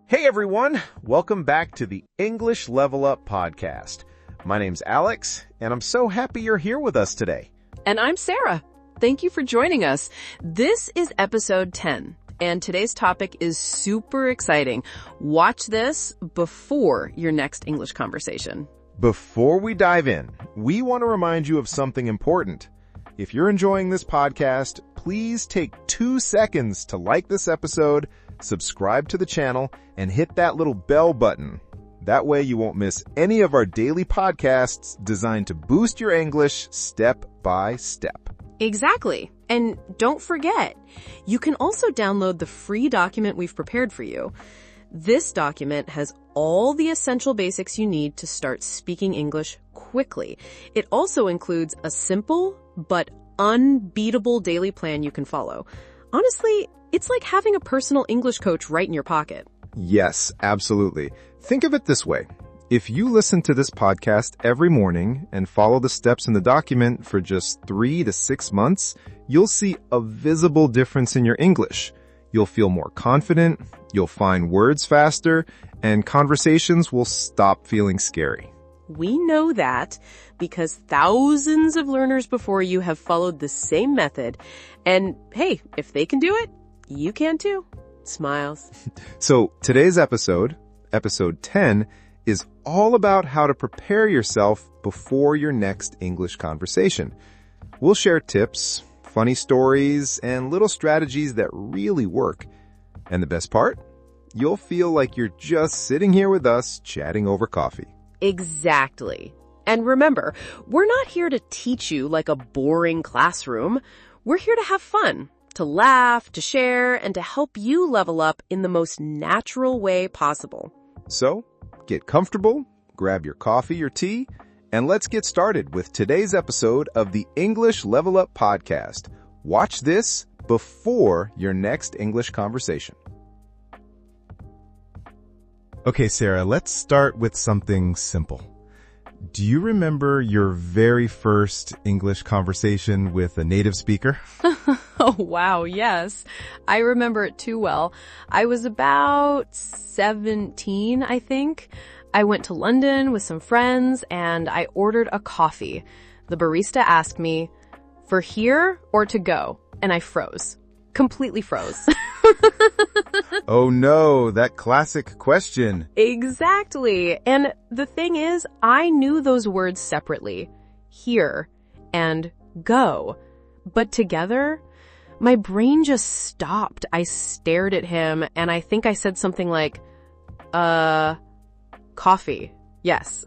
Hey everyone, welcome back to the English Level Up podcast. My name's Alex, and I'm so happy you're here with us today. And I'm Sarah. Thank you for joining us. This is episode 10, and today's topic is super exciting. Watch this before your next English conversation. Before we dive in, we want to remind you of something important. If you're enjoying this podcast, please take 2 seconds to like this episode, subscribe to the channel, and hit that little bell button. That way you won't miss any of our daily podcasts designed to boost your English step by step. Exactly. And don't forget, you can also download the free document we've prepared for you. This document has all the essential basics you need to start speaking English quickly. It also includes a simple but unbeatable daily plan you can follow. Honestly, it's like having a personal English coach right in your pocket. Yes, absolutely. Think of it this way. If you listen to this podcast every morning and follow the steps in the document for just 3 to 6 months, you'll see a visible difference in your English. You'll feel more confident, you'll find words faster, and conversations will stop feeling scary. We know that because thousands of learners before you have followed the same method. And hey, if they can do it, you can too. Smiles. So today's episode 10, is all about how to prepare yourself before your next English conversation. We'll share tips, funny stories, and little strategies that really work. And the best part? You'll feel like you're just sitting here with us chatting over coffee. Exactly. And remember, we're not here to teach you like a boring classroom. We're here to have fun, to laugh, to share, and to help you level up in the most natural way possible. So, get comfortable, grab your coffee or tea, and let's get started with today's episode of the English Level Up podcast. Watch this before your next English conversation. Okay, Sarah, let's start with something simple. Do you remember your very first English conversation with a native speaker? Oh, wow, yes. I remember it too well. I was about 17, I think. I went to London with some friends and I ordered a coffee. The barista asked me, "For here or to go?" And I froze. Completely froze. Oh no, that classic question. Exactly. And the thing is, I knew those words separately. Here and go. But together, my brain just stopped. I stared at him and I think I said something like, coffee. Yes.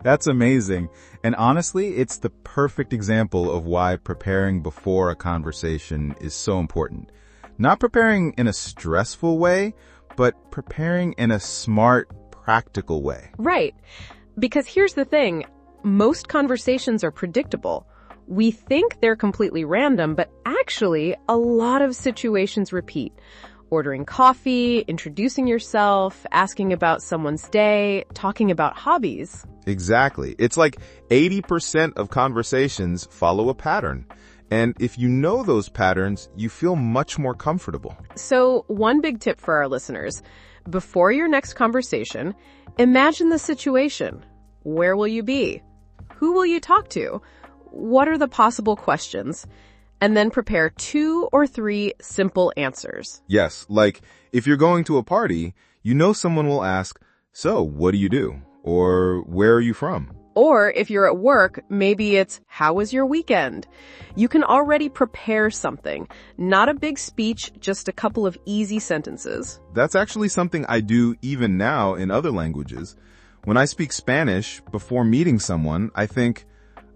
That's amazing. And honestly, it's the perfect example of why preparing before a conversation is so important. Not preparing in a stressful way, but preparing in a smart, practical way. Right. Because here's the thing. Most conversations are predictable. We think they're completely random, but actually, a lot of situations repeat. Ordering coffee, introducing yourself, asking about someone's day, talking about hobbies. Exactly. It's like 80% of conversations follow a pattern. And if you know those patterns, you feel much more comfortable. So, one big tip for our listeners. Before your next conversation, imagine the situation. Where will you be? Who will you talk to? What are the possible questions? And then prepare 2 or 3 simple answers. Yes, like if you're going to a party, you know someone will ask, "So, what do you do?" Or, "Where are you from?" Or if you're at work, maybe it's, "How was your weekend?" You can already prepare something. Not a big speech, just a couple of easy sentences. That's actually something I do even now in other languages. When I speak Spanish, before meeting someone, I think,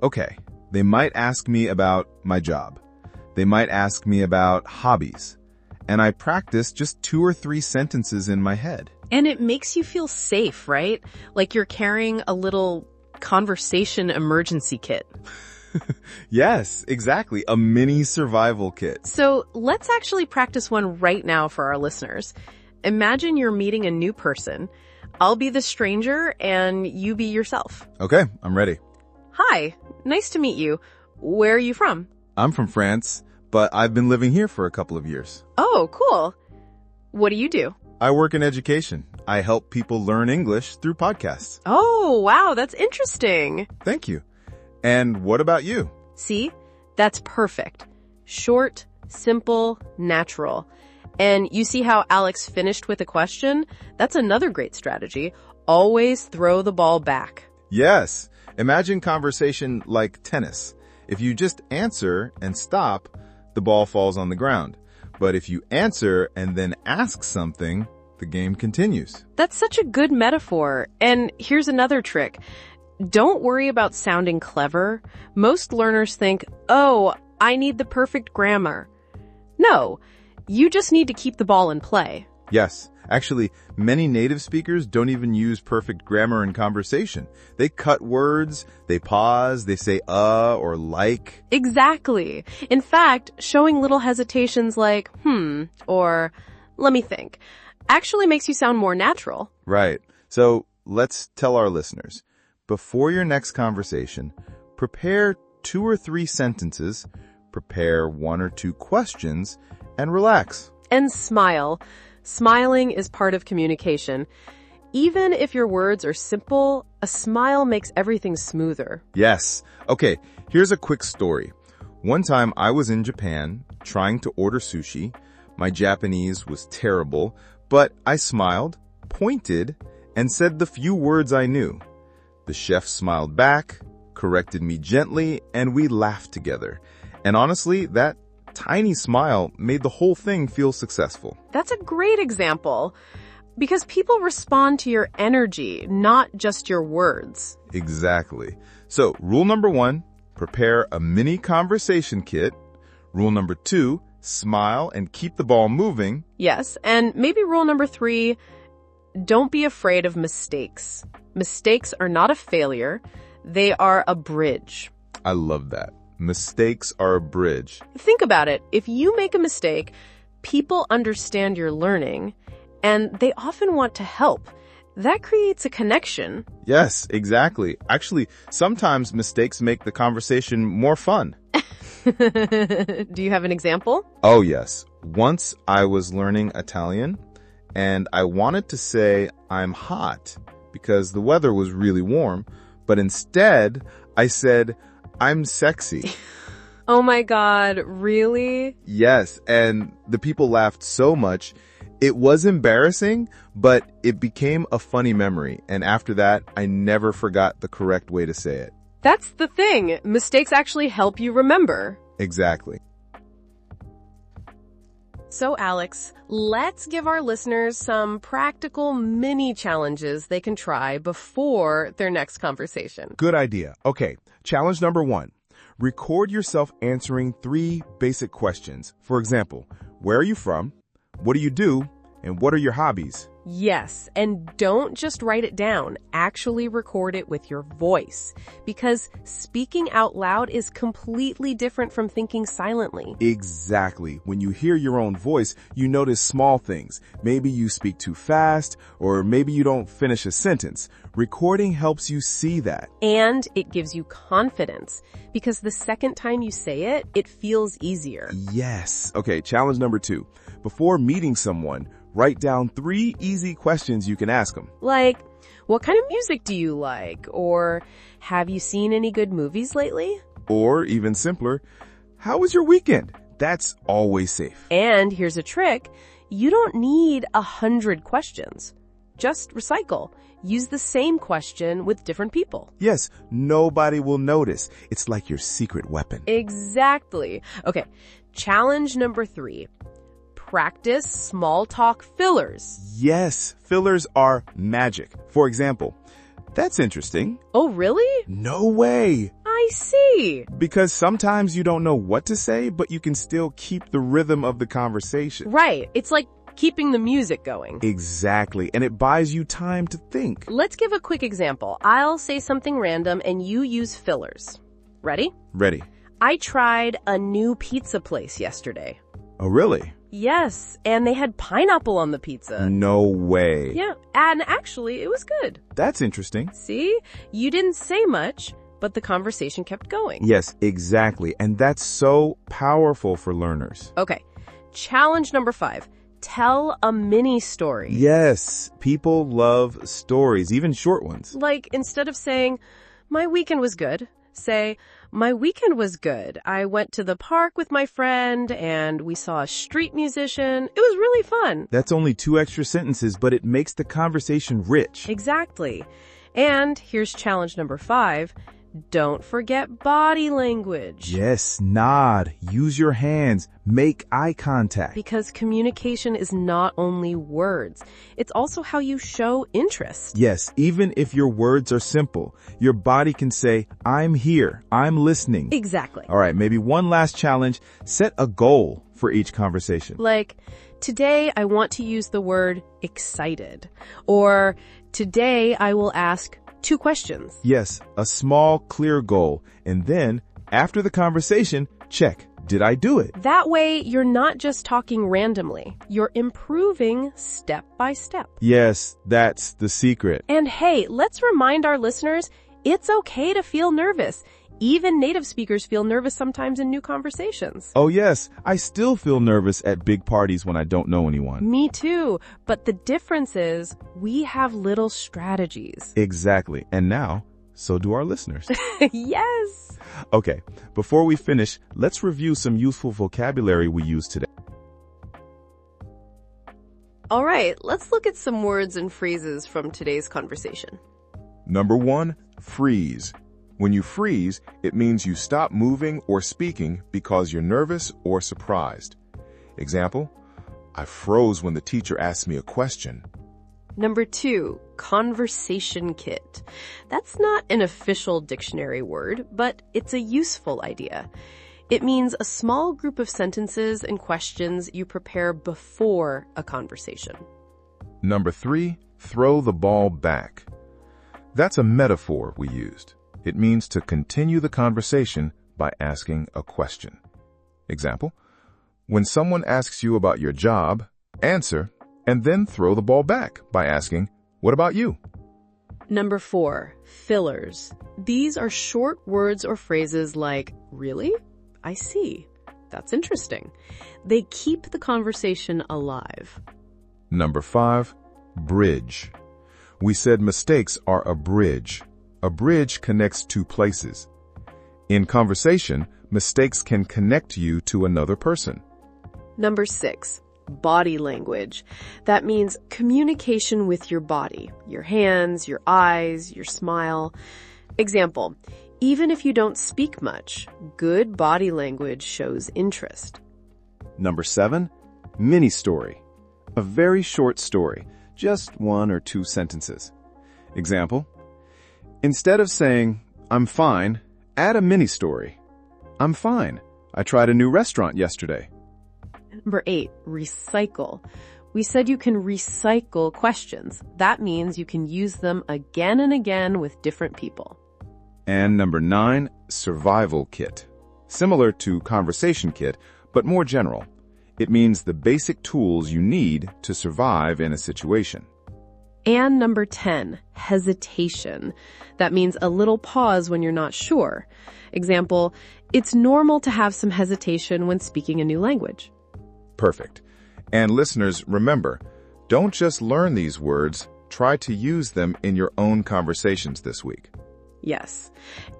okay, they might ask me about my job. They might ask me about hobbies. And I practice just 2 or 3 sentences in my head. And it makes you feel safe, right? Like you're carrying a little conversation emergency kit. Yes, exactly. A mini survival kit. So let's actually practice one right now for our listeners. Imagine you're meeting a new person. I'll be the stranger and you be yourself. Okay, I'm ready. Hi, nice to meet you. Where are you from? I'm from France, but I've been living here for a couple of years. Oh, cool. What do you do? I work in education. I help people learn English through podcasts. Oh, wow, that's interesting. Thank you. And what about you? See? That's perfect. Short, simple, natural. And you see how Alex finished with a question? That's another great strategy. Always throw the ball back. Yes. Imagine conversation like tennis. If you just answer and stop, the ball falls on the ground. But if you answer and then ask something, the game continues. That's such a good metaphor. And here's another trick. Don't worry about sounding clever. Most learners think, oh, I need the perfect grammar. No, you just need to keep the ball in play. Yes. Actually, many native speakers don't even use perfect grammar in conversation. They cut words, they pause, they say or like. Exactly. In fact, showing little hesitations like, or let me think, actually makes you sound more natural. Right. So let's tell our listeners, before your next conversation, prepare 2 or 3 sentences, prepare 1 or 2 questions, and relax. And smile. Smiling is part of communication. Even if your words are simple, a smile makes everything smoother. Yes. Okay, here's a quick story. One time I was in Japan trying to order sushi. My Japanese was terrible, but I smiled, pointed, and said the few words I knew. The chef smiled back, corrected me gently, and we laughed together. And honestly, that tiny smile made the whole thing feel successful. That's a great example. Because people respond to your energy, not just your words. Exactly. So, rule number 1, prepare a mini conversation kit. Rule number 2, smile and keep the ball moving. Yes, and maybe rule number 3, don't be afraid of mistakes. Mistakes are not a failure. They are a bridge. I love that. Mistakes are a bridge. Think about it. If you make a mistake, people understand you're learning, and they often want to help. That creates a connection. Yes, exactly. Actually, sometimes mistakes make the conversation more fun. Do you have an example? Oh, yes. Once I was learning Italian, and I wanted to say I'm hot because the weather was really warm, but instead I said I'm sexy. Oh my God, really? Yes, and the people laughed so much. It was embarrassing, but it became a funny memory. And after that, I never forgot the correct way to say it. That's the thing. Mistakes actually help you remember. Exactly. So, Alex, let's give our listeners some practical mini challenges they can try before their next conversation. Good idea. Okay, challenge number 1. Record yourself answering 3 basic questions. For example, where are you from? What do you do? And what are your hobbies? Yes, and don't just write it down. Actually record it with your voice. Because speaking out loud is completely different from thinking silently. Exactly. When you hear your own voice, you notice small things. Maybe you speak too fast, or maybe you don't finish a sentence. Recording helps you see that. And it gives you confidence. Because the second time you say it, it feels easier. Yes. Okay, challenge number 2. Before meeting someone, write down 3 easy questions you can ask them. Like, what kind of music do you like? Or, have you seen any good movies lately? Or, even simpler, how was your weekend? That's always safe. And here's a trick. You don't need 100 questions. Just recycle. Use the same question with different people. Yes, nobody will notice. It's like your secret weapon. Exactly. Okay, challenge number 3. Practice small talk fillers. Yes, fillers are magic. For example, that's interesting. Oh, really? No way. I see. Because sometimes you don't know what to say, but you can still keep the rhythm of the conversation. Right. It's like keeping the music going. Exactly. And it buys you time to think. Let's give a quick example. I'll say something random and you use fillers. Ready? Ready. I tried a new pizza place yesterday. Oh, really? Yes, and they had pineapple on the pizza. No way. Yeah, and actually, it was good. That's interesting. See? You didn't say much, but the conversation kept going. Yes, exactly. And that's so powerful for learners. Okay, challenge number 5. Tell a mini story. Yes, people love stories, even short ones. Like, instead of saying, my weekend was good, say, my weekend was good. I went to the park with my friend and we saw a street musician. It was really fun. That's only 2 extra sentences, but it makes the conversation rich. Exactly. And here's challenge number 5. Don't forget body language. Yes, nod, use your hands, make eye contact. Because communication is not only words, it's also how you show interest. Yes, even if your words are simple, your body can say, I'm here, I'm listening. Exactly. All right, maybe one last challenge. Set a goal for each conversation. Like, today I want to use the word excited. Or, today I will ask 2 questions. Yes, a small, clear goal. And then, after the conversation, check, did I do it? That way, you're not just talking randomly. You're improving step by step. Yes, that's the secret. And hey, let's remind our listeners, it's okay to feel nervous. Even native speakers feel nervous sometimes in new conversations. Oh yes, I still feel nervous at big parties when I don't know anyone. Me too. But the difference is we have little strategies. Exactly. And now, so do our listeners. Yes. Okay, before we finish, let's review some useful vocabulary we used today. All right, let's look at some words and phrases from today's conversation. Number 1, freeze. When you freeze, it means you stop moving or speaking because you're nervous or surprised. Example, I froze when the teacher asked me a question. Number 2, conversation kit. That's not an official dictionary word, but it's a useful idea. It means a small group of sentences and questions you prepare before a conversation. Number 3, throw the ball back. That's a metaphor we used. It means to continue the conversation by asking a question. Example, when someone asks you about your job, answer, and then throw the ball back by asking, what about you? Number 4, fillers. These are short words or phrases like, really? I see. That's interesting. They keep the conversation alive. Number 5, bridge. We said mistakes are a bridge. A bridge connects 2 places. In conversation, mistakes can connect you to another person. Number 6, body language. That means communication with your body, your hands, your eyes, your smile. Example, even if you don't speak much, good body language shows interest. Number 7, mini story. A very short story, just 1 or 2 sentences. Example, instead of saying, I'm fine, add a mini story. I'm fine. I tried a new restaurant yesterday. Number 8, recycle. We said you can recycle questions. That means you can use them again and again with different people. And number 9, survival kit. Similar to conversation kit, but more general. It means the basic tools you need to survive in a situation. And number 10, hesitation. That means a little pause when you're not sure. Example, it's normal to have some hesitation when speaking a new language. Perfect. And listeners, remember, don't just learn these words, try to use them in your own conversations this week. Yes.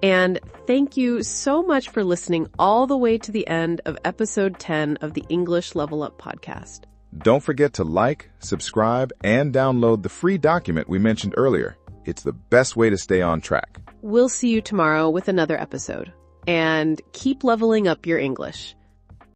And thank you so much for listening all the way to the end of episode 10 of the English Level Up podcast. Don't forget to like, subscribe, and download the free document we mentioned earlier. It's the best way to stay on track. We'll see you tomorrow with another episode. And keep leveling up your English.